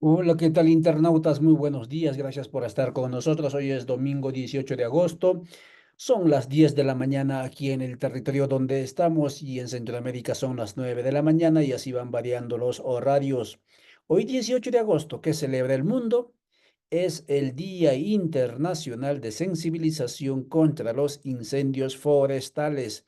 Hola, ¿qué tal internautas? Muy buenos días, gracias por estar con nosotros. Hoy es domingo 18 de agosto. Son las 10 de la mañana aquí en el territorio donde estamos y en Centroamérica son las 9 de la mañana y así van variando los horarios. Hoy 18 de agosto, ¿qué celebra el mundo? Es el Día Internacional de Sensibilización contra los Incendios Forestales.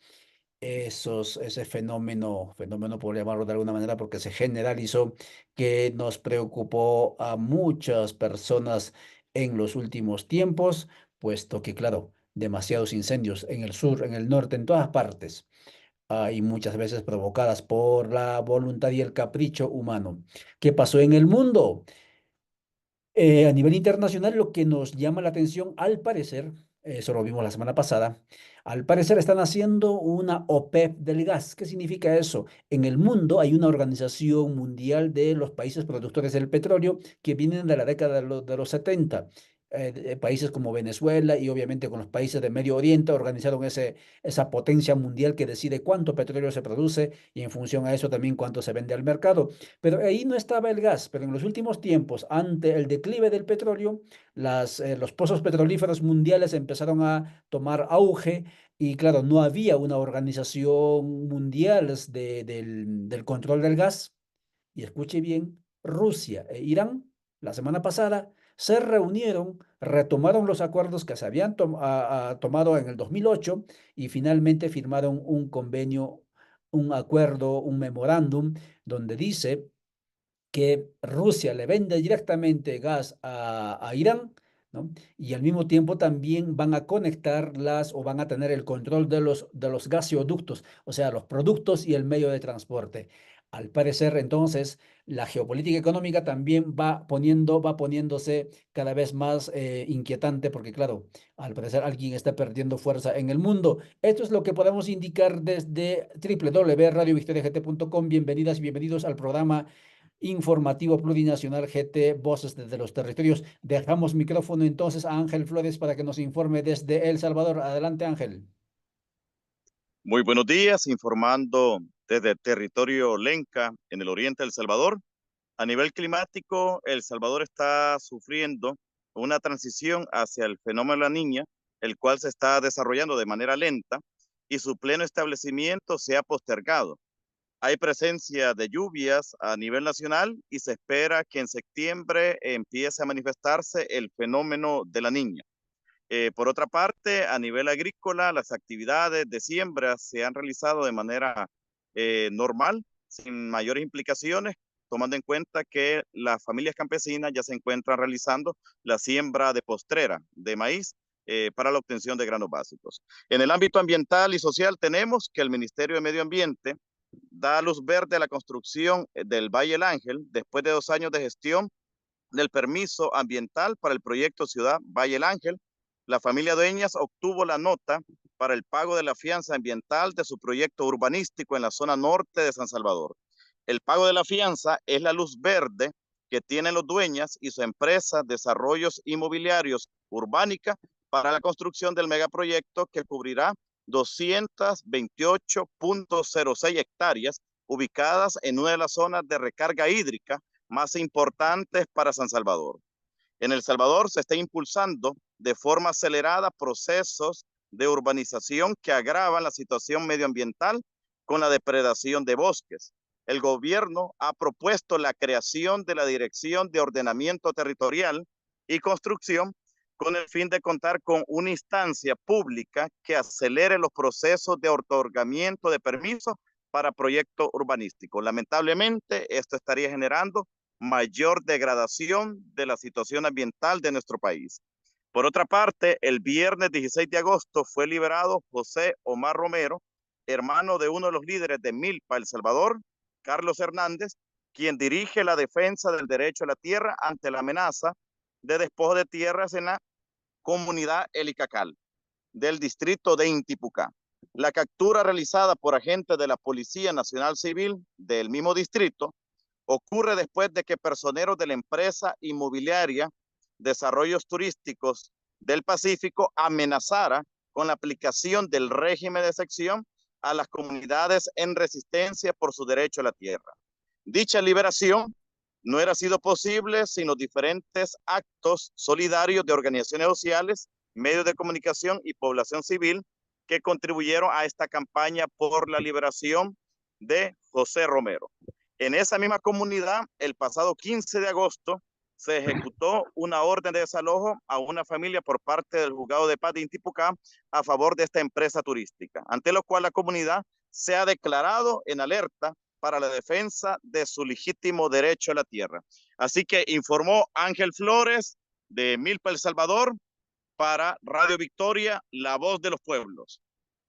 Ese fenómeno por llamarlo de alguna manera, porque se generalizó, que nos preocupó a muchas personas en los últimos tiempos, puesto que, claro, demasiados incendios en el sur, en el norte, en todas partes, y muchas veces provocadas por la voluntad y el capricho humano. ¿Qué pasó en el mundo? A nivel internacional, lo que nos llama la atención, al parecer, eso lo vimos la semana pasada, al parecer están haciendo una OPEP del gas. ¿Qué significa eso? En el mundo hay una organización mundial de los países productores del petróleo que vienen de la década de los 70. Países como Venezuela y obviamente con los países de Medio Oriente organizaron esa potencia mundial que decide cuánto petróleo se produce y en función a eso también cuánto se vende al mercado. Pero ahí no estaba el gas, pero en los últimos tiempos, ante el declive del petróleo, los pozos petrolíferos mundiales empezaron a tomar auge y claro, no había una organización mundial del control del gas. Y escuche bien, Rusia e Irán la semana pasada se reunieron, retomaron los acuerdos que se habían tomado en el 2008 y finalmente firmaron un convenio, un acuerdo, un memorándum donde dice que Rusia le vende directamente gas a Irán, ¿no? Y al mismo tiempo también van a conectarlas o van a tener el control de los gaseoductos, o sea, los productos y el medio de transporte. Al parecer, entonces, la geopolítica económica también va poniéndose cada vez más inquietante porque, claro, al parecer alguien está perdiendo fuerza en el mundo. Esto es lo que podemos indicar desde www.radiovictoriagt.com. Bienvenidas y bienvenidos al programa informativo plurinacional GT, Voces desde los Territorios. Dejamos micrófono entonces a Ángel Flores para que nos informe desde El Salvador. Adelante, Ángel. Muy buenos días, informando desde el territorio Lenca, en el oriente de El Salvador. A nivel climático, El Salvador está sufriendo una transición hacia el fenómeno de la niña, el cual se está desarrollando de manera lenta y su pleno establecimiento se ha postergado. Hay presencia de lluvias a nivel nacional y se espera que en septiembre empiece a manifestarse el fenómeno de la niña. Por otra parte, a nivel agrícola, las actividades de siembra se han realizado de manera normal, sin mayores implicaciones, tomando en cuenta que las familias campesinas ya se encuentran realizando la siembra de postrera de maíz para la obtención de granos básicos. En el ámbito ambiental y social tenemos que el Ministerio de Medio Ambiente da luz verde a la construcción del Valle El Ángel después de 2 años de gestión del permiso ambiental para el proyecto Ciudad Valle El Ángel. La familia Dueñas obtuvo la nota para el pago de la fianza ambiental de su proyecto urbanístico en la zona norte de San Salvador. El pago de la fianza es la luz verde que tienen los Dueñas y su empresa Desarrollos Inmobiliarios Urbánica para la construcción del megaproyecto que cubrirá 228.06 hectáreas ubicadas en una de las zonas de recarga hídrica más importantes para San Salvador. En El Salvador se está impulsando de forma acelerada procesos de urbanización que agravan la situación medioambiental con la depredación de bosques. El gobierno ha propuesto la creación de la Dirección de Ordenamiento Territorial y Construcción con el fin de contar con una instancia pública que acelere los procesos de otorgamiento de permisos para proyectos urbanísticos. Lamentablemente, esto estaría generando mayor degradación de la situación ambiental de nuestro país. Por otra parte, el viernes 16 de agosto fue liberado José Omar Romero, hermano de uno de los líderes de Milpa, El Salvador, Carlos Hernández, quien dirige la defensa del derecho a la tierra ante la amenaza de despojo de tierras en la comunidad El Icacal del distrito de Intipucá. La captura realizada por agentes de la Policía Nacional Civil del mismo distrito ocurre después de que personeros de la empresa inmobiliaria Desarrollos Turísticos del Pacífico amenazara con la aplicación del régimen de sección a las comunidades en resistencia por su derecho a la tierra. Dicha liberación no hubiera sido posible sin los diferentes actos solidarios de organizaciones sociales, medios de comunicación y población civil que contribuyeron a esta campaña por la liberación de José Romero. En esa misma comunidad, el pasado 15 de agosto, se ejecutó una orden de desalojo a una familia por parte del juzgado de paz de Intipucá a favor de esta empresa turística, ante lo cual la comunidad se ha declarado en alerta para la defensa de su legítimo derecho a la tierra. Así que informó Ángel Flores de Milpa, El Salvador, para Radio Victoria, la voz de los pueblos.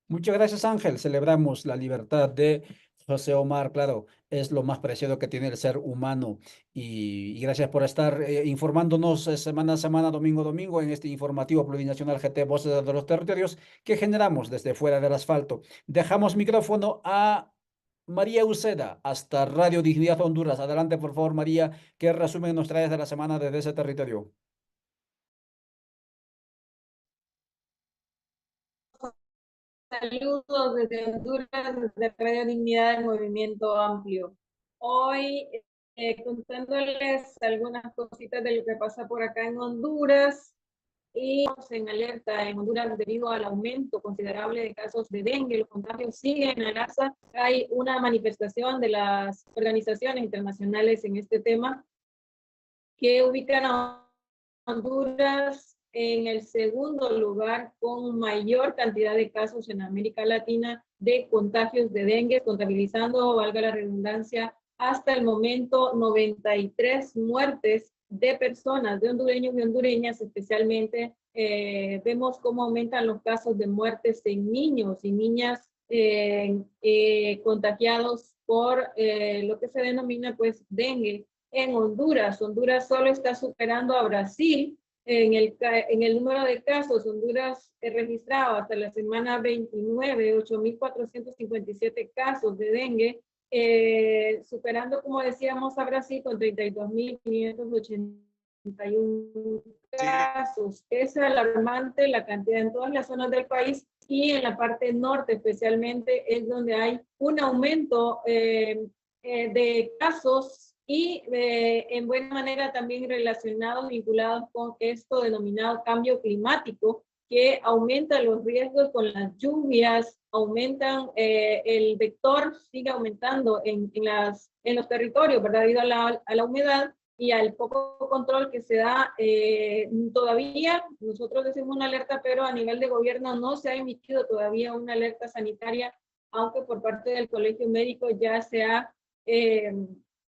Muchas gracias, Ángel. Celebramos la libertad de José Omar. Claro, es lo más preciado que tiene el ser humano. Y gracias por estar informándonos semana a semana, domingo a domingo, en este informativo plurinacional GT Voces de los Territorios que generamos desde fuera del asfalto. Dejamos micrófono a María Uceda, hasta Radio Dignidad Honduras. Adelante, por favor, María. ¿Qué resumen nos traes de la semana desde ese territorio? Saludos desde Honduras, desde Radio Dignidad del Movimiento Amplio. Hoy contándoles algunas cositas de lo que pasa por acá en Honduras y en alerta en Honduras debido al aumento considerable de casos de dengue. Los contagios siguen al alza. Hay una manifestación de las organizaciones internacionales en este tema que ubican a Honduras en el segundo lugar con mayor cantidad de casos en América Latina de contagios de dengue, contabilizando, valga la redundancia, hasta el momento 93 muertes de personas, de hondureños y hondureñas, especialmente vemos cómo aumentan los casos de muertes en niños y niñas contagiados por lo que se denomina pues dengue en Honduras. Honduras solo está superando a Brasil en el número de casos. Honduras registraba hasta la semana 29 8.457 casos de dengue, superando, como decíamos, a Brasil con 32.581 casos. Es alarmante la cantidad en todas las zonas del país y en la parte norte especialmente es donde hay un aumento de casos y en buena manera también relacionados, vinculados con esto denominado cambio climático, que aumenta los riesgos con las lluvias, aumentan, el vector sigue aumentando en los territorios, ¿verdad? Debido a la humedad y al poco control que se da. Todavía nosotros decimos una alerta, pero a nivel de gobierno no se ha emitido todavía una alerta sanitaria, aunque por parte del Colegio Médico ya se ha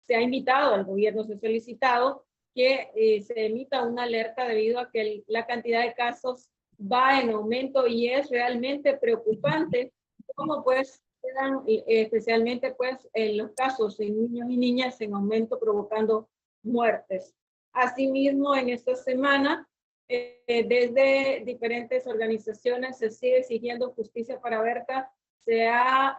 invitado al gobierno, se ha solicitado que se emita una alerta debido a que la cantidad de casos va en aumento y es realmente preocupante cómo pues quedan especialmente pues en los casos en niños y niñas en aumento, provocando muertes. Asimismo, en esta semana desde diferentes organizaciones se sigue exigiendo justicia para Berta. Se han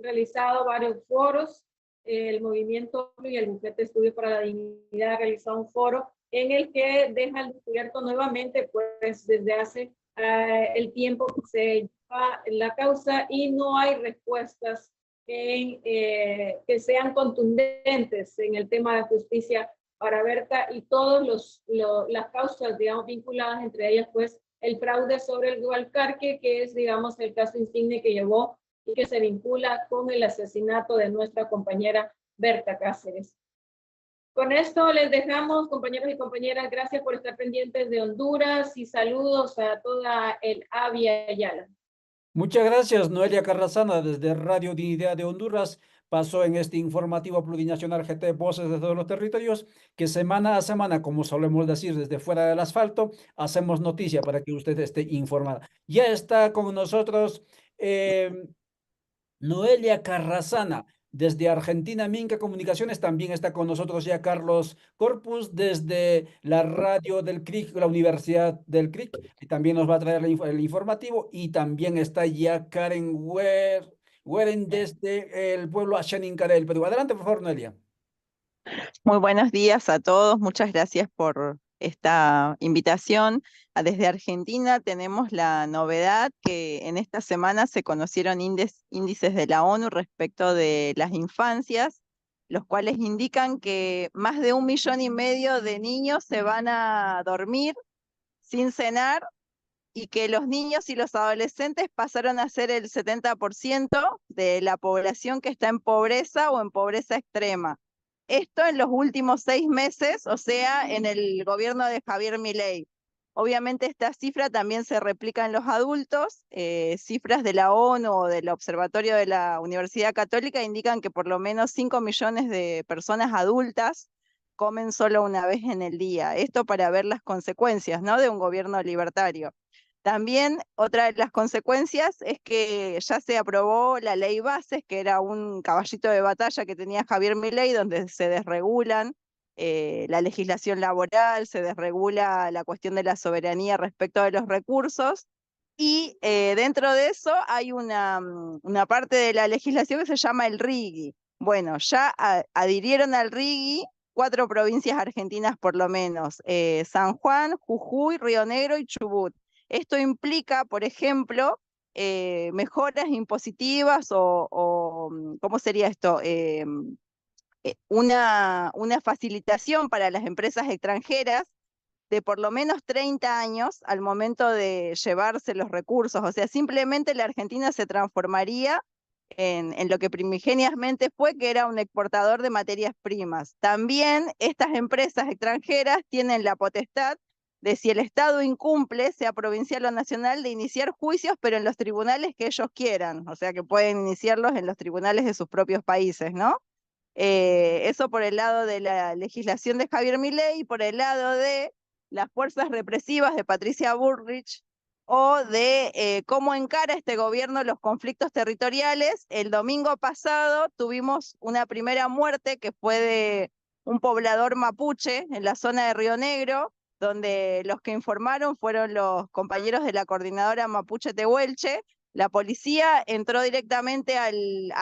realizado varios foros. El Movimiento y el Bufete de Estudio para la Dignidad ha realizado un foro en el que deja al descubierto nuevamente, pues desde hace el tiempo que se lleva la causa y no hay respuestas que sean contundentes en el tema de justicia para Berta y todas las causas, digamos, vinculadas, entre ellas, pues, el fraude sobre el Gualcarque, que es, digamos, el caso insigne que llevó y que se vincula con el asesinato de nuestra compañera Berta Cáceres. Con esto les dejamos, compañeros y compañeras, gracias por estar pendientes de Honduras y saludos a toda el Avia Ayala. Muchas gracias, Noelia Carrasana, desde Radio Dignidad de Honduras. Pasó en este informativo plurinacional GT Voces de todos los territorios, que semana a semana, como solemos decir, desde fuera del asfalto, hacemos noticia para que usted esté informada. Ya está con nosotros Noelia Carrasana, desde Argentina, Minca Comunicaciones. También está con nosotros ya Carlos Corpus, desde la radio del CRIC, la Universidad del CRIC, y también nos va a traer el informativo. Y también está ya Karen Weren desde el pueblo Ashaninka del Perú. Adelante, por favor, Noelia. Muy buenos días a todos, muchas gracias por esta invitación. Desde Argentina tenemos la novedad que en esta semana se conocieron índices de la ONU respecto de las infancias los cuales indican que más de 1,5 millones de niños se van a dormir sin cenar y que los niños y los adolescentes pasaron a ser el 70% de la población que está en pobreza o en pobreza extrema. Esto en los últimos 6 meses, o sea, en el gobierno de Javier Milei. Obviamente esta cifra también se replica en los adultos. Cifras de la ONU o del Observatorio de la Universidad Católica indican que por lo menos 5 millones de personas adultas comen solo una vez en el día. Esto para ver las consecuencias, ¿no?, de un gobierno libertario. También otra de las consecuencias es que ya se aprobó la ley Bases, que era un caballito de batalla que tenía Javier Milei, donde se desregulan la legislación laboral, se desregula la cuestión de la soberanía respecto de los recursos, y dentro de eso hay una parte de la legislación que se llama el RIGI. Bueno, ya adhirieron al RIGI 4 provincias argentinas por lo menos, San Juan, Jujuy, Río Negro y Chubut. Esto implica, por ejemplo, mejoras impositivas ¿cómo sería esto? Una facilitación para las empresas extranjeras de por lo menos 30 años al momento de llevarse los recursos. O sea, simplemente la Argentina se transformaría en lo que primigeniamente fue, que era un exportador de materias primas. También estas empresas extranjeras tienen la potestad de, si el Estado incumple, sea provincial o nacional, de iniciar juicios, pero en los tribunales que ellos quieran. O sea, que pueden iniciarlos en los tribunales de sus propios países, ¿no? Eso por el lado de la legislación de Javier Milei, y por el lado de las fuerzas represivas de Patricia Bullrich, o de cómo encara este gobierno los conflictos territoriales. El domingo pasado tuvimos una primera muerte que fue de un poblador mapuche en la zona de Río Negro, donde los que informaron fueron los compañeros de la coordinadora Mapuche Tehuelche. La policía entró directamente a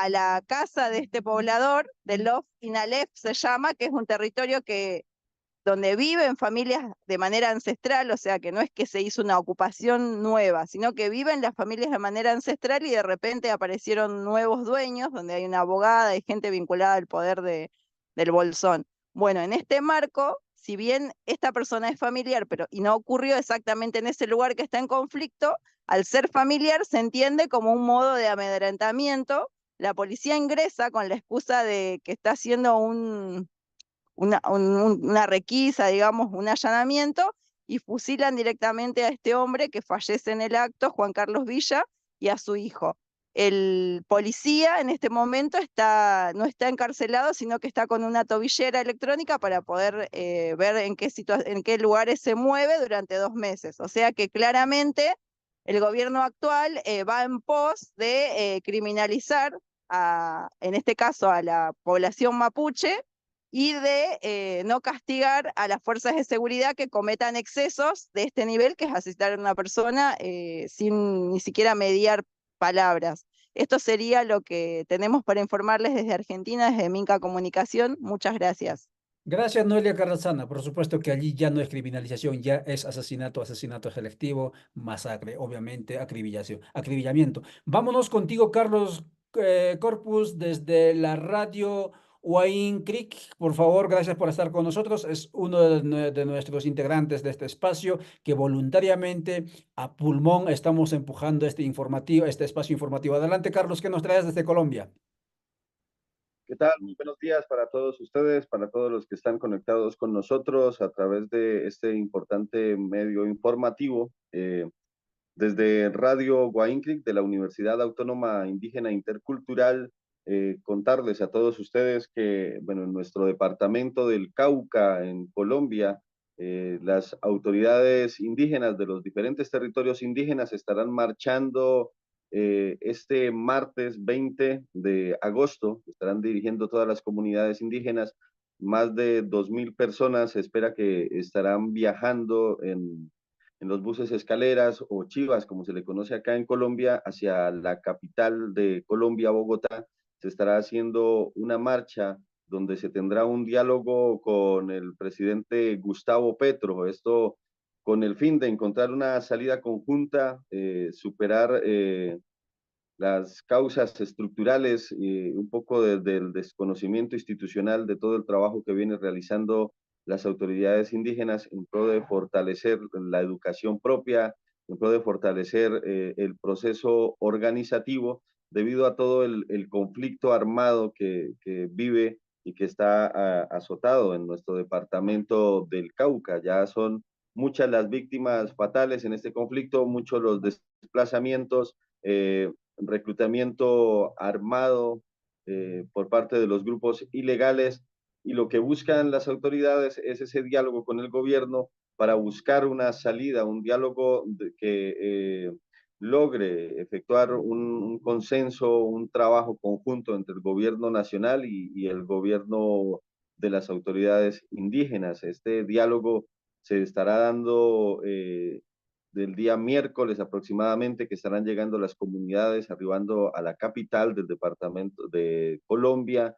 la casa de este poblador, de Lof Inalef se llama, que es un territorio donde viven familias de manera ancestral, o sea que no es que se hizo una ocupación nueva, sino que viven las familias de manera ancestral y de repente aparecieron nuevos dueños, donde hay una abogada y gente vinculada al poder del Bolsón. Bueno, en este marco, si bien esta persona es familiar, y no ocurrió exactamente en ese lugar que está en conflicto, al ser familiar se entiende como un modo de amedrentamiento. La policía ingresa con la excusa de que está haciendo una requisa, digamos, un allanamiento, y fusilan directamente a este hombre que fallece en el acto, Juan Carlos Villa, y a su hijo. El policía en este momento no está encarcelado, sino que está con una tobillera electrónica para poder ver en qué lugares se mueve durante 2 meses. O sea que claramente el gobierno actual va en pos de criminalizar, en este caso, a la población mapuche, y de no castigar a las fuerzas de seguridad que cometan excesos de este nivel, que es asesinar a una persona sin ni siquiera mediar palabras. Esto sería lo que tenemos para informarles desde Argentina, desde Minca Comunicación. Muchas gracias. Gracias, Noelia Carrasana. Por supuesto que allí ya no es criminalización, ya es asesinato, asesinato selectivo, masacre, obviamente, acribillamiento. Vámonos contigo, Carlos Corpus, desde la radio Huaín Creek. Por favor, gracias por estar con nosotros. Es uno de nuestros integrantes de este espacio que voluntariamente, a pulmón, estamos empujando este espacio informativo. Adelante, Carlos, ¿qué nos traes desde Colombia? ¿Qué tal? Muy buenos días para todos ustedes, para todos los que están conectados con nosotros a través de este importante medio informativo. Desde Radio Guaínclic de la Universidad Autónoma Indígena Intercultural, contarles a todos ustedes que, bueno, en nuestro departamento del Cauca, en Colombia, las autoridades indígenas de los diferentes territorios indígenas estarán marchando este martes 20 de agosto. Estarán dirigiendo todas las comunidades indígenas. Más de 2.000 personas se espera que estarán viajando en los buses escaleras o chivas, como se le conoce acá en Colombia, hacia la capital de Colombia, Bogotá. Se estará haciendo una marcha donde se tendrá un diálogo con el presidente Gustavo Petro. Esto con el fin de encontrar una salida conjunta, superar las causas estructurales, un poco del desconocimiento institucional de todo el trabajo que viene realizando las autoridades indígenas en pro de fortalecer la educación propia, en pro de fortalecer el proceso organizativo, debido a todo el conflicto armado que vive y que está azotado en nuestro departamento del Cauca. Ya son muchas las víctimas fatales en este conflicto, muchos los desplazamientos, reclutamiento armado por parte de los grupos ilegales, y lo que buscan las autoridades es ese diálogo con el gobierno para buscar una salida, un diálogo que logre efectuar un consenso, un trabajo conjunto entre el gobierno nacional y el gobierno de las autoridades indígenas. Este diálogo se estará dando del día miércoles aproximadamente, que estarán llegando las comunidades, arribando a la capital del departamento de Colombia.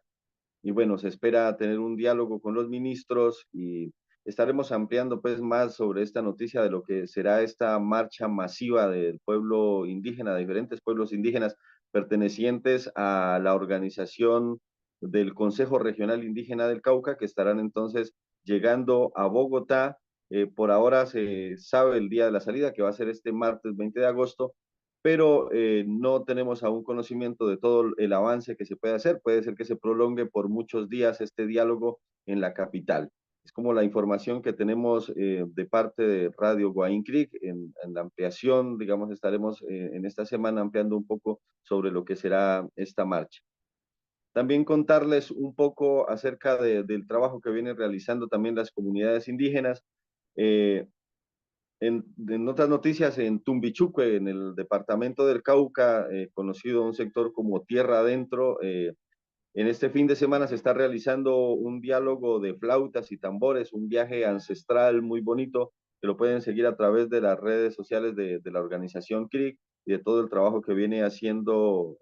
Y bueno, se espera tener un diálogo con los ministros y estaremos ampliando pues más sobre esta noticia de lo que será esta marcha masiva del pueblo indígena, de diferentes pueblos indígenas pertenecientes a la organización del Consejo Regional Indígena del Cauca, que estarán entonces llegando a Bogotá. Por ahora se sabe el día de la salida, que va a ser este martes 20 de agosto, pero no tenemos aún conocimiento de todo el avance que se puede hacer. Puede ser que se prolongue por muchos días este diálogo en la capital. Es como la información que tenemos de parte de Radio Guaín Creek. En la ampliación, digamos, estaremos en esta semana ampliando un poco sobre lo que será esta marcha. También contarles un poco acerca del trabajo que vienen realizando también las comunidades indígenas. Eh, en otras noticias, en Tumbichuque, en el departamento del Cauca, conocido un sector como Tierra Adentro, en este fin de semana se está realizando un diálogo de flautas y tambores, un viaje ancestral muy bonito, que lo pueden seguir a través de las redes sociales de la organización CRIC y de todo el trabajo que viene haciendo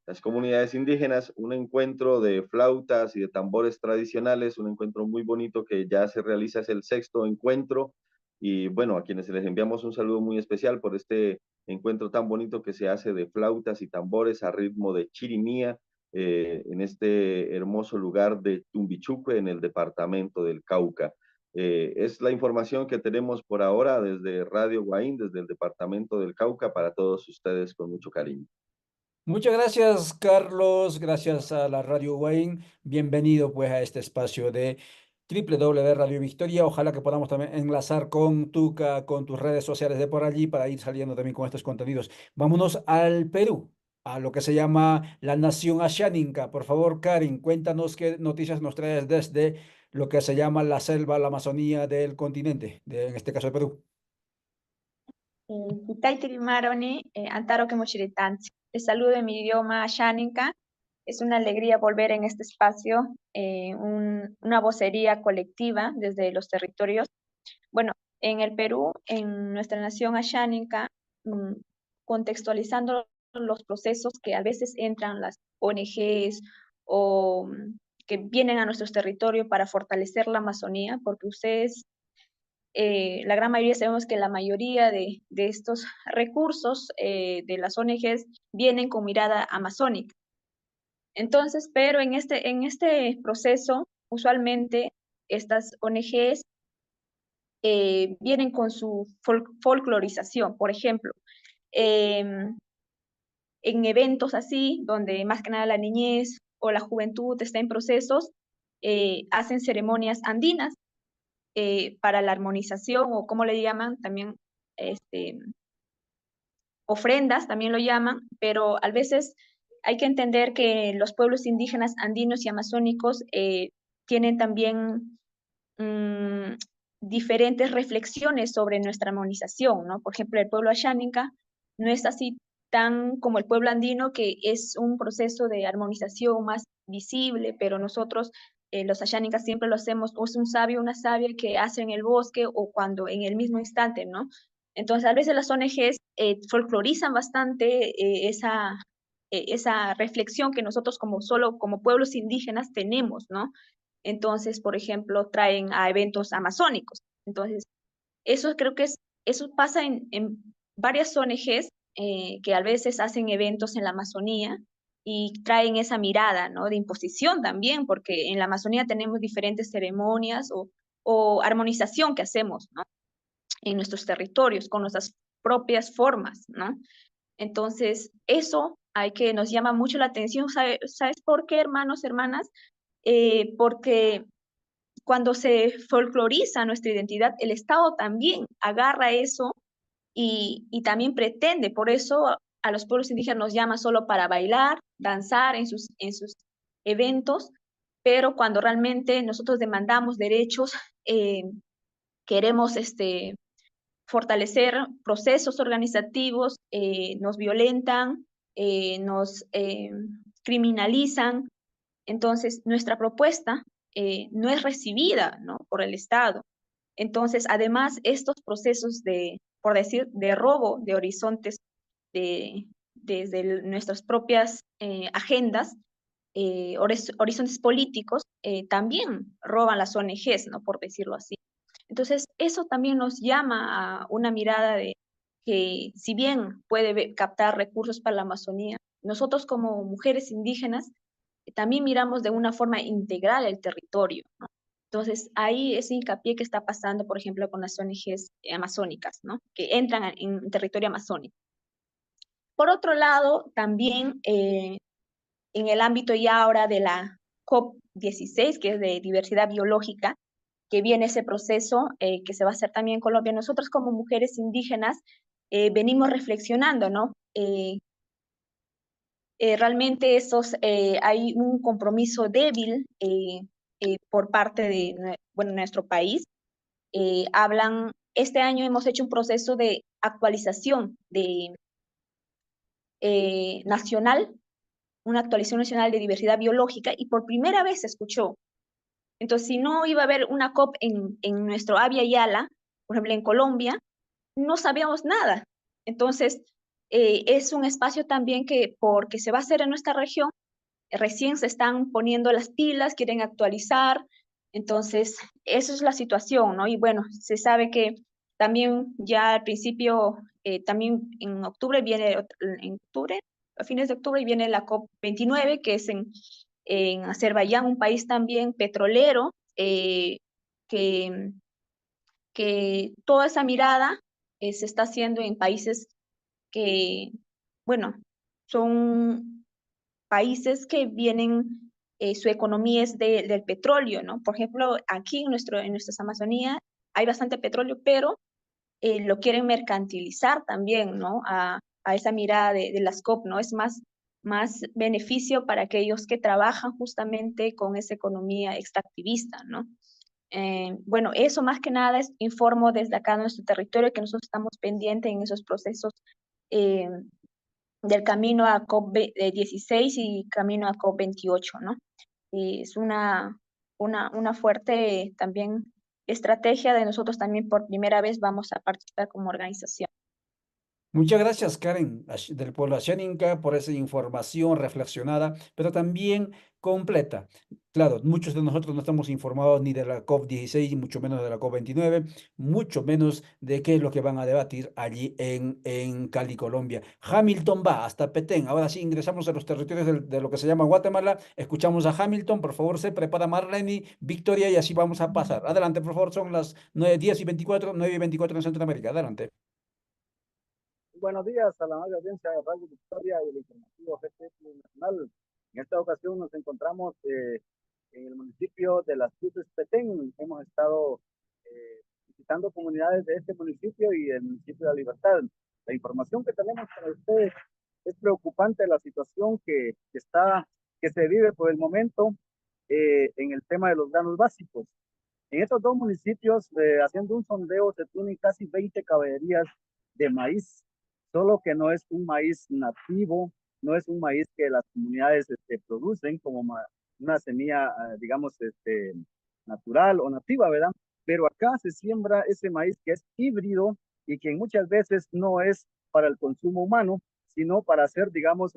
las comunidades indígenas. Un encuentro de flautas y de tambores tradicionales, un encuentro muy bonito que ya se realiza, es el 6º encuentro. Y bueno, a quienes les enviamos un saludo muy especial por este encuentro tan bonito que se hace de flautas y tambores a ritmo de chirimía, en este hermoso lugar de Tumbichuque, en el departamento del Cauca. Es la información que tenemos por ahora desde Radio Guaín, desde el departamento del Cauca, para todos ustedes con mucho cariño. Muchas gracias, Carlos. Gracias a la Radio Wayne. Bienvenido pues a este espacio de www Radio Victoria. Ojalá que podamos también enlazar con Tuca, con tus redes sociales de por allí para ir saliendo también con estos contenidos. Vámonos al Perú, a lo que se llama la Nación Ashaninka. Por favor, Karin, cuéntanos qué noticias nos traes desde lo que se llama la selva, la Amazonía del continente, en este caso de Perú. Hitaiti Maroni, Antaro Kemochiritanzi. Les saludo en mi idioma Ashaninka. Es una alegría volver en este espacio, una vocería colectiva desde los territorios. Bueno, en el Perú, en nuestra nación Ashaninka, contextualizando los procesos que a veces entran las ONGs o que vienen a nuestros territorios para fortalecer la Amazonía, porque ustedes la gran mayoría sabemos que la mayoría de estos recursos de las ONGs vienen con mirada amazónica. Entonces, pero en este proceso, usualmente estas ONGs vienen con su folclorización. Por ejemplo, en eventos así, donde más que nada la niñez o la juventud está en procesos, hacen ceremonias andinas, para la armonización, o como le llaman también, ofrendas también lo llaman, pero a veces hay que entender que los pueblos indígenas andinos y amazónicos tienen también diferentes reflexiones sobre nuestra armonización, ¿no? Por ejemplo, el pueblo Ashaninka no es así tan como el pueblo andino, que es un proceso de armonización más visible, pero nosotros los Ashaninkas siempre lo hacemos, o es un sabio o una sabia que hace en el bosque o cuando en el mismo instante, ¿no? Entonces, a veces las ONGs folclorizan bastante esa reflexión que nosotros como pueblos indígenas tenemos, ¿no? Entonces, por ejemplo, traen a eventos amazónicos. Entonces, eso creo que eso pasa en varias ONGs que a veces hacen eventos en la Amazonía y traen esa mirada, ¿no? De imposición también, porque en la Amazonía tenemos diferentes ceremonias o armonización que hacemos, ¿no? En nuestros territorios, con nuestras propias formas, ¿no? Entonces, eso nos llama mucho la atención. ¿Sabes por qué, hermanos, hermanas? Porque cuando se folcloriza nuestra identidad, el Estado también agarra eso y también pretende. Por eso a los pueblos indígenas nos llama solo para bailar, danzar en sus eventos, pero cuando realmente nosotros demandamos derechos, queremos fortalecer procesos organizativos, nos violentan, nos criminalizan. Entonces, nuestra propuesta no es recibida, ¿no? Por el Estado. Entonces, además, estos procesos por decir, de robo de horizontes desde nuestras propias agendas, horizontes políticos, también roban las ONGs, ¿no? Por decirlo así. Entonces, eso también nos llama a una mirada de que si bien puede captar recursos para la Amazonía, nosotros como mujeres indígenas también miramos de una forma integral el territorio, ¿no? Entonces, ahí ese hincapié que está pasando, por ejemplo, con las ONGs amazónicas, ¿no? Que entran en territorio amazónico. Por otro lado, también en el ámbito ya ahora de la COP16, que es de diversidad biológica, que viene ese proceso que se va a hacer también en Colombia. Nosotros como mujeres indígenas venimos reflexionando, ¿no? Realmente hay un compromiso débil por parte de nuestro país. Este año hemos hecho un proceso de actualización nacional, una actualización nacional de diversidad biológica, y por primera vez se escuchó. Entonces, si no iba a haber una COP en nuestro Abya Yala, por ejemplo, en Colombia, no sabíamos nada. Entonces, es un espacio también que, porque se va a hacer en nuestra región, recién se están poniendo las pilas, quieren actualizar. Entonces, esa es la situación, ¿no? Y bueno, se sabe que también ya al principio, también en octubre a fines de octubre viene la COP29, que es en Azerbaiyán, un país también petrolero, que toda esa mirada se está haciendo en países que, bueno, son países que vienen, su economía es del petróleo, ¿no? Por ejemplo, aquí en nuestras Amazonía hay bastante petróleo, pero lo quieren mercantilizar también, ¿no? A esa mirada de las COP, ¿no? Es más beneficio para aquellos que trabajan justamente con esa economía extractivista, ¿no? Bueno, eso más que nada informo desde acá en nuestro territorio que nosotros estamos pendientes en esos procesos eh, del camino a COP16 y camino a COP28, ¿no? Y es una fuerte también estrategia de nosotros también por primera vez vamos a participar como organización. Muchas gracias, Karen, del pueblo Ashaninka, por esa información reflexionada, pero también completa. Claro, muchos de nosotros no estamos informados ni de la COP16, mucho menos de la COP29, mucho menos de qué es lo que van a debatir allí en Cali, Colombia. Hamilton va hasta Petén. Ahora sí, ingresamos a los territorios de lo que se llama Guatemala. Escuchamos a Hamilton. Por favor, se prepara Marlene, Victoria, y así vamos a pasar. Adelante, por favor, son las 9:10 y 24, 9:24 en Centroamérica. Adelante. Buenos días a la amable audiencia de Radio Victoria y el informativo GT Nacional. En esta ocasión nos encontramos en el municipio de Las Cruces, Petén. Hemos estado visitando comunidades de este municipio y el municipio de La Libertad. La información que tenemos para ustedes es preocupante la situación que se vive por el momento en el tema de los granos básicos. En estos dos municipios, haciendo un sondeo, se tienen casi 20 caballerías de maíz, solo que no es un maíz nativo, no es un maíz que las comunidades producen como una semilla, digamos, natural o nativa, ¿verdad? Pero acá se siembra ese maíz que es híbrido y que muchas veces no es para el consumo humano, sino para hacer, digamos,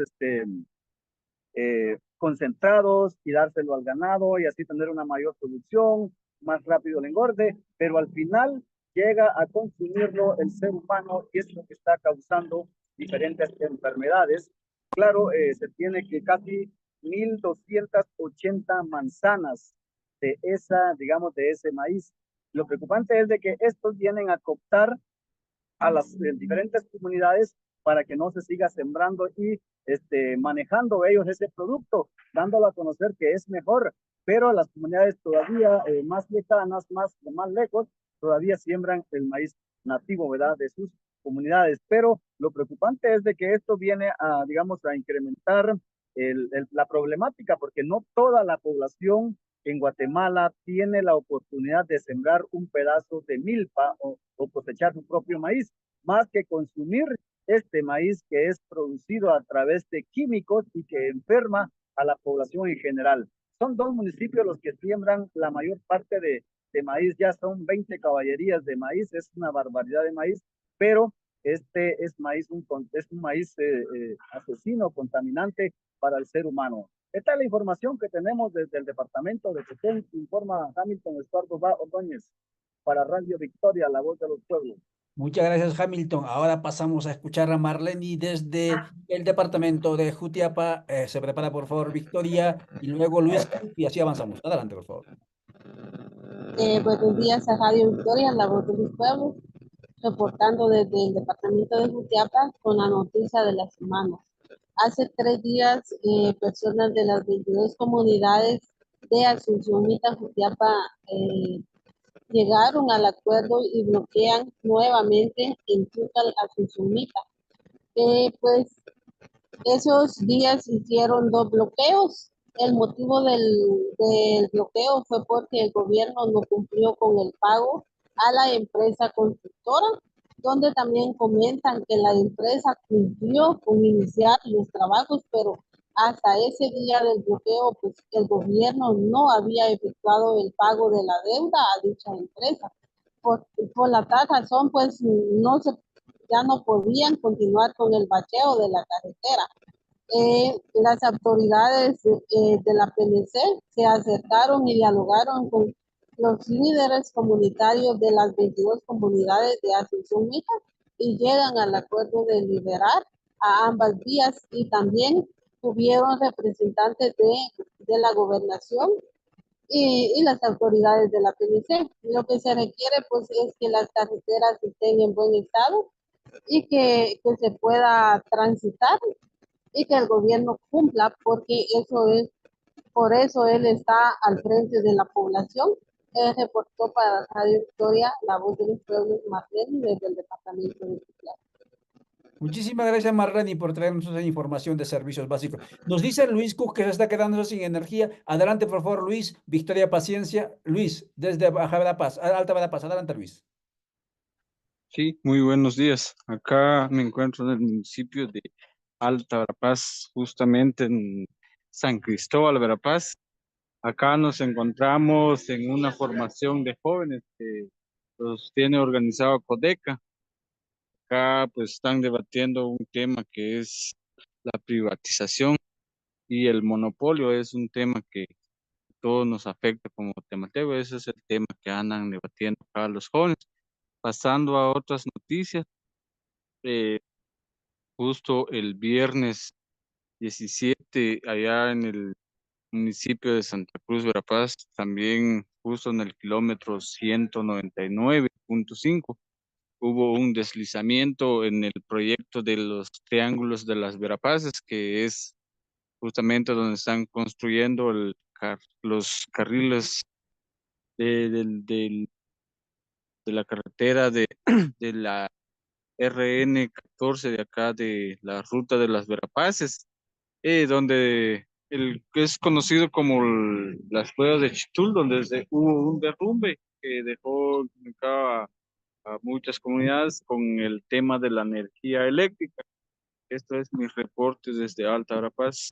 concentrados y dárselo al ganado y así tener una mayor producción, más rápido el engorde, pero al final llega a consumirlo el ser humano y es lo que está causando diferentes enfermedades. Claro, se tiene que casi 1.280 manzanas de esa, digamos, de ese maíz. Lo preocupante es de que estos vienen a cooptar a las diferentes comunidades para que no se siga sembrando y manejando ellos ese producto, dándolo a conocer que es mejor, pero las comunidades todavía más lejanas, más lejos, todavía siembran el maíz nativo, ¿verdad?, de sus comunidades. Pero lo preocupante es de que esto viene a, digamos, a incrementar la problemática, porque no toda la población en Guatemala tiene la oportunidad de sembrar un pedazo de milpa o cosechar su propio maíz, más que consumir este maíz que es producido a través de químicos y que enferma a la población en general. Son 2 municipios los que siembran la mayor parte de maíz, ya son 20 caballerías de maíz, es una barbaridad de maíz, pero este es un maíz asesino, contaminante para el ser humano. Esta es la información que tenemos desde el departamento de Petén, informa Hamilton Estuardo Ordóñez para Radio Victoria, la voz de los pueblos. Muchas gracias, Hamilton. Ahora pasamos a escuchar a Marlene desde el departamento de Jutiapa. Se prepara, por favor, Victoria, y luego Luis, y así avanzamos. Adelante, por favor. Buenos días a Radio Victoria, la voz de los pueblos, reportando desde el departamento de Jutiapa con la noticia de la semana. Hace 3 días, personas de las 22 comunidades de Asunción Mita, Jutiapa, llegaron al acuerdo y bloquean nuevamente en Chucal, Asunción Mita. Pues esos días hicieron 2 bloqueos. El motivo del bloqueo fue porque el gobierno no cumplió con el pago a la empresa constructora, donde también comentan que la empresa cumplió con iniciar los trabajos, pero hasta ese día del bloqueo, pues el gobierno no había efectuado el pago de la deuda a dicha empresa. Por la tal razón, pues ya no podían continuar con el bacheo de la carretera. Las autoridades de la PNC se acercaron y dialogaron con los líderes comunitarios de las 22 comunidades de Asunción Mita y llegan al acuerdo de liberar a ambas vías, y también tuvieron representantes de la gobernación y las autoridades de la PNC. Lo que se requiere pues es que las carreteras estén en buen estado y que se pueda transitar y que el gobierno cumpla, porque por eso él está al frente de la población. Reportó para Radio Victoria, la voz de los pueblos, Marlene, desde el departamento de Jutiapa. Muchísimas gracias, Marlene, por traernos esa información de servicios básicos. Nos dice Luis Cook que se está quedando sin energía. Adelante, por favor, Luis. Victoria, paciencia. Luis, desde Baja Verapaz, Alta Verapaz. Adelante, Luis. Sí, muy buenos días. Acá me encuentro en el municipio de Alta Verapaz, justamente en San Cristóbal, Verapaz. Acá nos encontramos en una formación de jóvenes que los tiene organizado Codeca. Acá pues están debatiendo un tema que es la privatización y el monopolio. Es un tema que todos nos afecta como temateo. Ese es el tema que andan debatiendo acá los jóvenes. Pasando a otras noticias, justo el viernes 17, allá en el municipio de Santa Cruz, Verapaz, también justo en el kilómetro 199.5, hubo un deslizamiento en el proyecto de los triángulos de las Verapaces, que es justamente donde están construyendo los carriles de la carretera de la RN14 de acá, de la ruta de las Verapaces, donde que es conocido como las cuevas de Chitul, donde hubo un derrumbe que dejó a muchas comunidades con el tema de la energía eléctrica. Esto es mi reporte desde Alta Verapaz.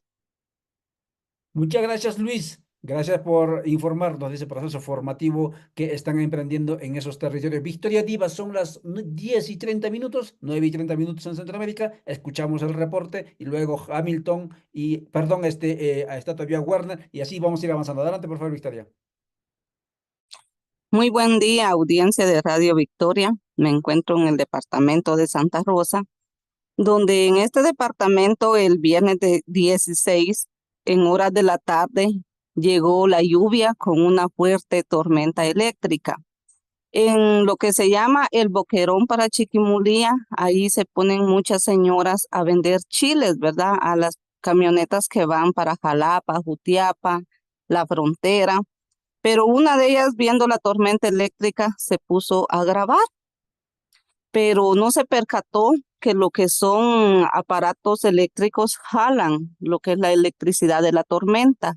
Muchas gracias, Luis. Gracias por informarnos de ese proceso formativo que están emprendiendo en esos territorios. Victoria Diva, son las 10:30, 9:30 en Centroamérica. Escuchamos el reporte y luego Hamilton está todavía Werner, y así vamos a ir avanzando. Adelante, por favor, Victoria. Muy buen día, audiencia de Radio Victoria. Me encuentro en el departamento de Santa Rosa donde en este departamento el viernes de 16, en horas de la tarde, llegó la lluvia con una fuerte tormenta eléctrica. En lo que se llama el Boquerón para Chiquimulía, ahí se ponen muchas señoras a vender chiles, ¿verdad? A las camionetas que van para Jalapa, Jutiapa, la frontera. Pero una de ellas, viendo la tormenta eléctrica, se puso a grabar, pero no se percató que lo que son aparatos eléctricos jalan lo que es la electricidad de la tormenta.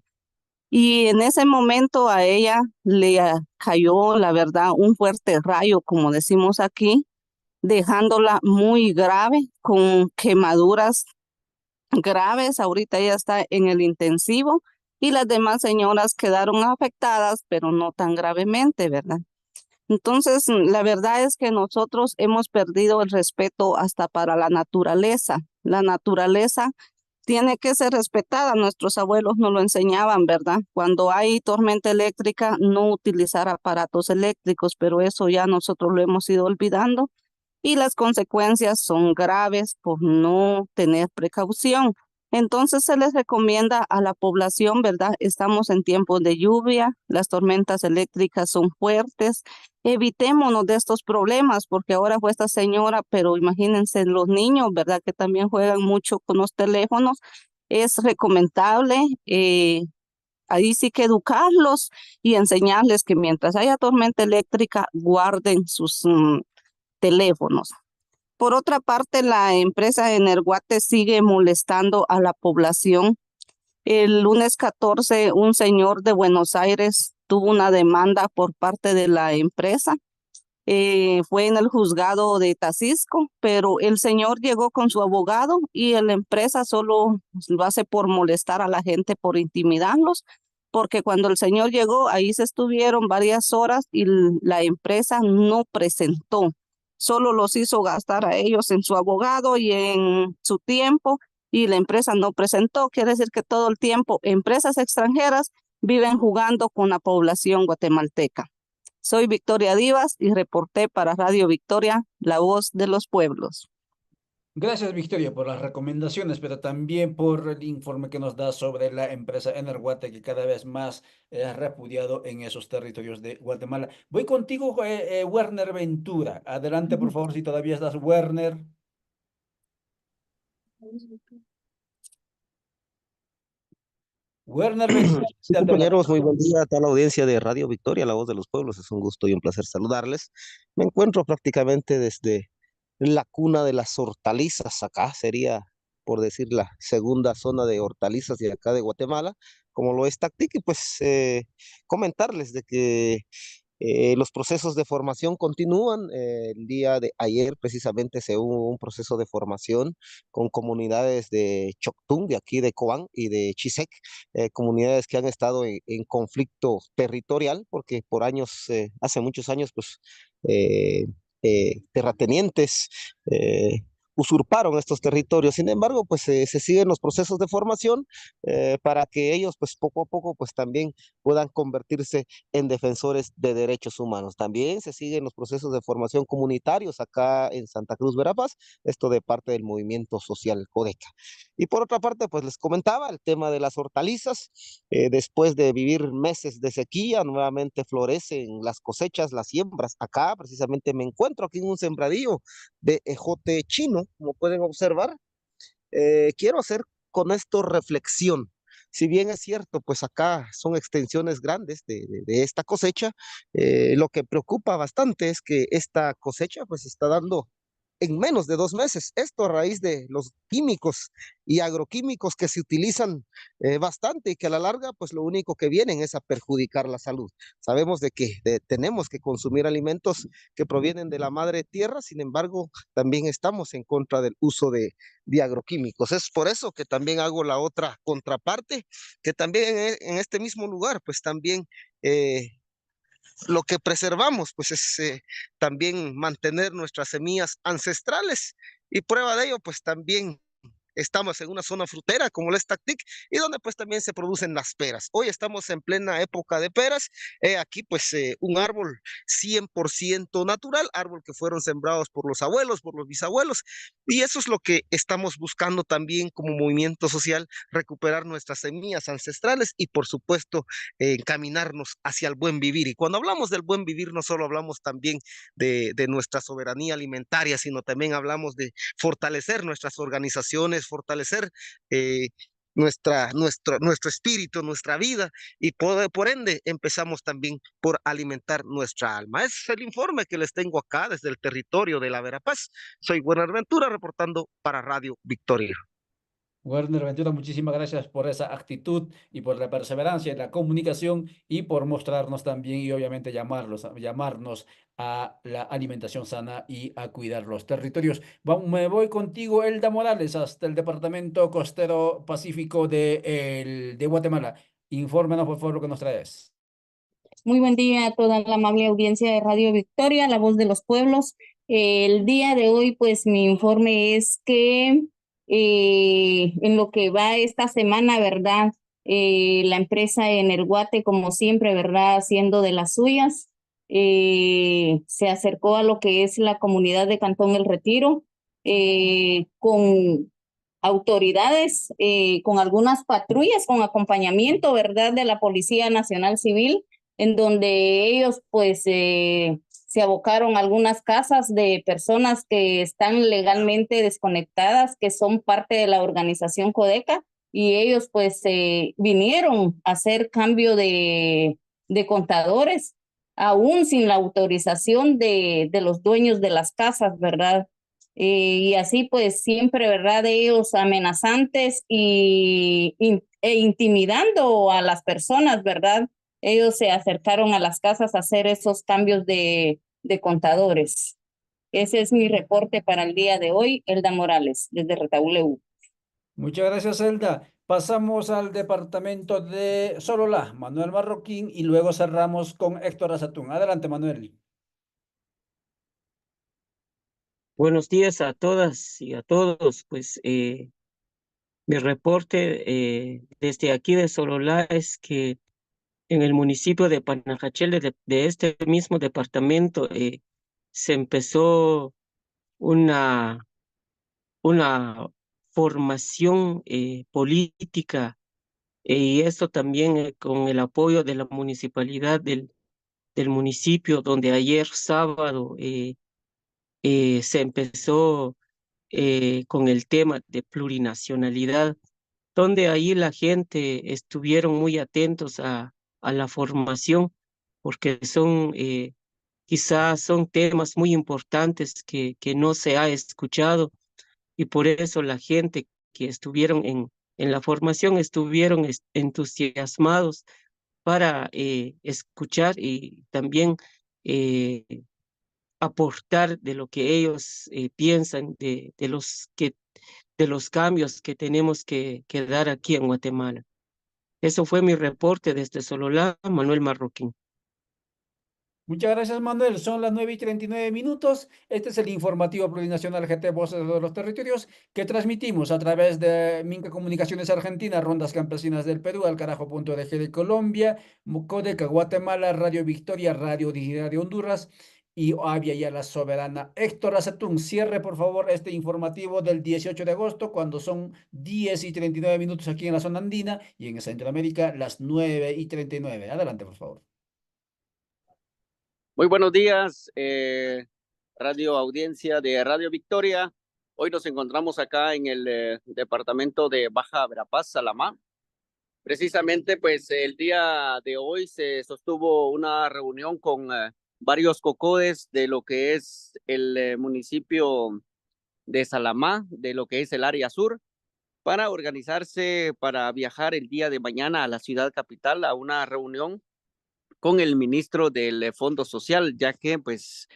Y en ese momento a ella le cayó, la verdad, un fuerte rayo, como decimos aquí, dejándola muy grave, con quemaduras graves. Ahorita ella está en el intensivo y las demás señoras quedaron afectadas, pero no tan gravemente, ¿verdad? Entonces, la verdad es que nosotros hemos perdido el respeto hasta para la naturaleza. La naturaleza tiene que ser respetada. Nuestros abuelos nos lo enseñaban, ¿verdad? Cuando hay tormenta eléctrica, no utilizar aparatos eléctricos, pero eso ya nosotros lo hemos ido olvidando y las consecuencias son graves por no tener precaución. Entonces se les recomienda a la población, ¿verdad? Estamos en tiempos de lluvia, las tormentas eléctricas son fuertes. Evitémonos de estos problemas, porque ahora fue esta señora, pero imagínense los niños, ¿verdad? Que también juegan mucho con los teléfonos. Es recomendable, ahí sí que educarlos y enseñarles que mientras haya tormenta eléctrica, guarden sus teléfonos. Por otra parte, la empresa Energuate sigue molestando a la población. El lunes 14, un señor de Buenos Aires tuvo una demanda por parte de la empresa. Fue en el juzgado de Tacisco, pero el señor llegó con su abogado y la empresa solo lo hace por molestar a la gente, por intimidarlos, porque cuando el señor llegó, ahí se estuvieron varias horas y la empresa no presentó, solo los hizo gastar a ellos en su abogado y en su tiempo, y la empresa no presentó. Quiere decir que todo el tiempo empresas extranjeras viven jugando con la población guatemalteca. Soy Victoria Divas y reporté para Radio Victoria, la voz de los pueblos. Gracias, Victoria, por las recomendaciones, pero también por el informe que nos da sobre la empresa Energuate, que cada vez más es repudiado en esos territorios de Guatemala. Voy contigo, Werner Ventura. Adelante, por favor, si todavía estás, Werner. Werner Ventura. Sí, compañeros, muy buen día a toda la audiencia de Radio Victoria, la voz de los pueblos. Es un gusto y un placer saludarles. Me encuentro prácticamente desde la cuna de las hortalizas. Acá sería, por decir, la segunda zona de hortalizas de acá de Guatemala, como lo es Tactic, y pues comentarles de que los procesos de formación continúan. El día de ayer precisamente se hubo un proceso de formación con comunidades de Choctún, de aquí de Cobán y de Chisec, comunidades que han estado en conflicto territorial porque por años, hace muchos años, pues terratenientes usurparon estos territorios. Sin embargo, pues se siguen los procesos de formación para que ellos, pues poco a poco, pues también puedan convertirse en defensores de derechos humanos. También se siguen los procesos de formación comunitarios acá en Santa Cruz, Verapaz, esto de parte del movimiento social Codeca. Y por otra parte, pues les comentaba el tema de las hortalizas. Después de vivir meses de sequía, nuevamente florecen las cosechas, las siembras. Acá precisamente me encuentro aquí en un sembradío de ejote chino, como pueden observar. Quiero hacer con esto reflexión. Si bien es cierto, pues acá son extensiones grandes de esta cosecha, lo que preocupa bastante es que esta cosecha pues está dando en menos de 2 meses. Esto a raíz de los químicos y agroquímicos que se utilizan bastante y que a la larga, pues lo único que vienen es a perjudicar la salud. Sabemos de que tenemos que consumir alimentos que provienen de la madre tierra, sin embargo, también estamos en contra del uso de agroquímicos. Es por eso que también hago la otra contraparte, que también en este mismo lugar, pues también lo que preservamos, pues es también mantener nuestras semillas ancestrales, y prueba de ello, pues también estamos en una zona frutera como la Tactic y donde pues también se producen las peras. Hoy estamos en plena época de peras. Aquí pues un árbol 100% natural, árbol que fueron sembrados por los abuelos, por los bisabuelos, y eso es lo que estamos buscando también como movimiento social, recuperar nuestras semillas ancestrales y por supuesto encaminarnos hacia el buen vivir. Y cuando hablamos del buen vivir no solo hablamos también de nuestra soberanía alimentaria, sino también hablamos de fortalecer nuestras organizaciones, fortalecer nuestro espíritu, nuestra vida, y por ende empezamos también por alimentar nuestra alma. Ese es el informe que les tengo acá desde el territorio de la Verapaz. Soy Buenaventura reportando para Radio Victoria. Werner Ventura, muchísimas gracias por esa actitud y por la perseverancia en la comunicación y por mostrarnos también y obviamente llamarnos a la alimentación sana y a cuidar los territorios. Me voy contigo, Elda Morales, hasta el Departamento Costero Pacífico de Guatemala. Infórmanos, por favor, lo que nos traes. Muy buen día a toda la amable audiencia de Radio Victoria, la voz de los pueblos. El día de hoy, pues mi informe es que en lo que va esta semana, ¿verdad? La empresa Energuate, como siempre, ¿verdad? Haciendo de las suyas, se acercó a lo que es la comunidad de Cantón El Retiro con autoridades, con algunas patrullas, con acompañamiento, ¿verdad? De la Policía Nacional Civil, en donde ellos pues se abocaron a algunas casas de personas que están legalmente desconectadas, que son parte de la organización Codeca, y ellos pues vinieron a hacer cambio de contadores, aún sin la autorización de los dueños de las casas, ¿verdad? Y así pues siempre, ¿verdad? Ellos amenazantes e intimidando a las personas, ¿verdad? Ellos se acercaron a las casas a hacer esos cambios de contadores. Ese es mi reporte para el día de hoy, Elda Morales, desde Retaúleu. Muchas gracias, Elda. Pasamos al departamento de Sololá, Manuel Marroquín, y luego cerramos con Héctor Azatún. Adelante, Manuel. Buenos días a todas y a todos. Pues mi reporte desde aquí de Sololá es que en el municipio de Panajachel, de este mismo departamento, se empezó una formación política, y esto también con el apoyo de la municipalidad del municipio, donde ayer sábado se empezó con el tema de plurinacionalidad, donde ahí la gente estuvieron muy atentos a la formación, porque quizás son temas muy importantes que no se ha escuchado, y por eso la gente que estuvieron en la formación estuvieron entusiasmados para escuchar y también aportar de lo que ellos piensan de los cambios que tenemos que dar aquí en Guatemala. Eso fue mi reporte desde Sololá, Manuel Marroquín. Muchas gracias, Manuel. Son las 9:39. Este es el informativo plurinacional GT Voces de los Territorios que transmitimos a través de Minca Comunicaciones Argentina, Rondas Campesinas del Perú, Alcarajo.org de Colombia, Codeca Guatemala, Radio Victoria, Radio Digital de Honduras y Avia Yala Soberana. Héctor Azatún, cierre por favor este informativo del 18 de agosto, cuando son 10:39 aquí en la zona andina y en Centroamérica las 9:39. Adelante, por favor. Muy buenos días, radio audiencia de Radio Victoria. Hoy nos encontramos acá en el departamento de Baja Verapaz, Salamá. Precisamente, pues el día de hoy se sostuvo una reunión con varios cocodes de lo que es el municipio de Salamá, de lo que es el área sur, para organizarse para viajar el día de mañana a la ciudad capital a una reunión con el ministro del Fondo Social, ya que pues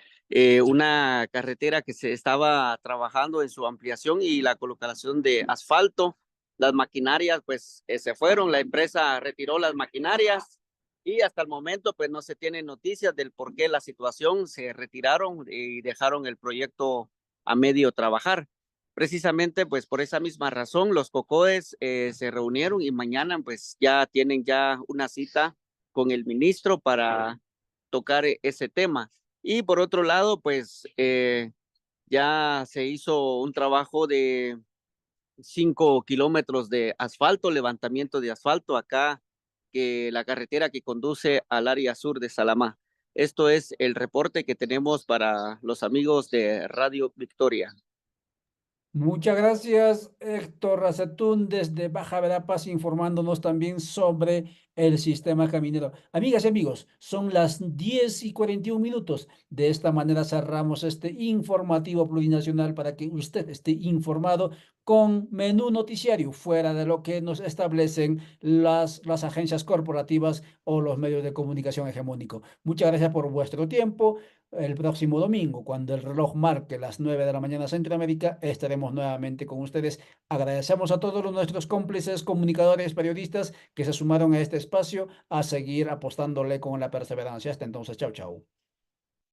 una carretera que se estaba trabajando en su ampliación y la colocación de asfalto, las maquinarias pues se fueron, la empresa retiró las maquinarias y hasta el momento pues no se tienen noticias del por qué la situación, se retiraron y dejaron el proyecto a medio trabajar. Precisamente, pues por esa misma razón, los COCODES se reunieron y mañana pues ya tienen ya una cita con el ministro para tocar ese tema. Y por otro lado, pues ya se hizo un trabajo de 5 kilómetros de asfalto, levantamiento de asfalto acá, que la carretera que conduce al área sur de Salamá. Esto es el reporte que tenemos para los amigos de Radio Victoria. Muchas gracias, Héctor Racetún, desde Baja Verapaz, informándonos también sobre el sistema caminero. Amigas y amigos, son las 10:41. De esta manera cerramos este informativo plurinacional para que usted esté informado con menú noticiario fuera de lo que nos establecen las agencias corporativas o los medios de comunicación hegemónicos. Muchas gracias por vuestro tiempo. El próximo domingo, cuando el reloj marque las 9 de la mañana Centroamérica, estaremos nuevamente con ustedes. Agradecemos a todos nuestros cómplices, comunicadores, periodistas que se sumaron a este espacio a seguir apostándole con la perseverancia. Hasta entonces, chao, chao.